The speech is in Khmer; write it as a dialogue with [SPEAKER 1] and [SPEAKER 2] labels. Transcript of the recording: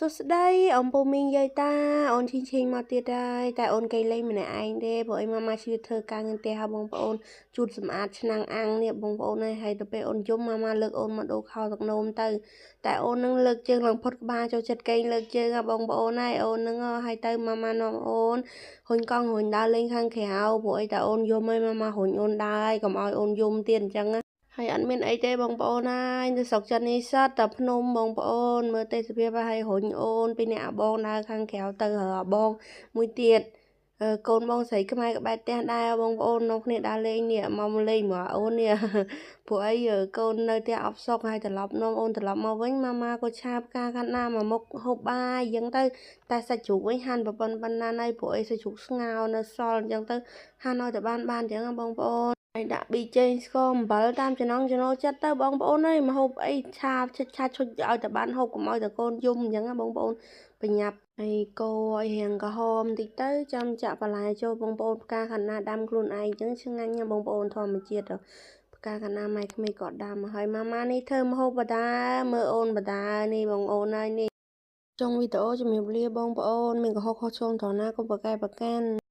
[SPEAKER 1] សួស្តីអ៊ំពូមីងយាយតាអូនឈីងមកទៀតហើយតែអូនកេងលេងម្នាក់ឯងទេព្រោះអីម៉ាម៉ាជួយធ្វើការងារផ្ទះហើយបងប្អូនជូតសម្អាតឆ្នាំងអាំងនេះបងប្អូនហើយទៅពេលអូនយំម៉ាម៉ាលើកអូនមកដូរខោទឹកនោមទៅតែអូននឹងលើកជើងឡើងផុតក្បាលចូលចិត្តកេងលើកជើងបងប្អូនហើយអូននឹងហើយទៅម៉ាម៉ានាំអូនហ៊ុញកង់ហ៊ុញដើរលេងខាងក្រៅព្រោះអីតែអូនយំហើយម៉ាម៉ាហ៊ុញអូនដើរហើយកុំឲ្យអូនយំទៀតអញ្ចឹងហើយអត់មានអីទេបងប្អូនហើយនៅស្រុកចិននេះសតតែភ្នំបងប្អូនមើលទេសភាពហើយរុញអូនពីអ្នកអាបងដើរខាងក្រៅទៅរើអាបងមួយទៀតកូនបងស្រីខ្មែរក៏បែបផ្ទះដែរបងប្អូននោះគ្នាដើរលេងនេះមកលេងមកអូននេះព្រោះអីកូននៅផ្ទះអបសុកហើយត្រឡប់នាំអូនត្រឡប់មកវិញម៉ាម៉ាក៏ឆាបការកាត់ណាមកមុខហូបបាយអញ្ចឹងទៅតែសាច់ជ្រូកវិញហាន់ប៉ុណ្ណាហើយព្រោះអីសាច់ជ្រូកស្ងោរនៅសល់អញ្ចឹងទៅហាន់ឲ្យតែបានអញ្ចឹងបងប្អូនហើយដាក់ប៊ីចេងស្ករអំបិលតាមចំណង់ចំណូលចិត្តទៅបងប្អូនអើយមកហូបអីឆាឆិតឆាឈុចឲ្យតែបានហូបកុំឲ្យតែកូនយំអញ្ចឹងបងប្អូនប្រញាប់ហើយកូរឲ្យរៀងក្រហមតិចទៅចាំចាក់បន្លែចូលបងប្អូនផ្កាខាត់ណាដាំខ្លួនឯងអញ្ចឹងឆ្ងាញ់ណាបងប្អូនធម្មជាតិផ្កាខាត់ណាម៉ែក្មេងក៏ដាំហើយម៉ាម៉ានេះធ្វើម្ហូបបដាមើលអូនបដានេះបងអូនហើយនេះចុងវីដេអូជំរាបលាបងប្អូនមានកុហកខុសឆ្គងត្រង់ណាកុំប្រកែកប្រកាន់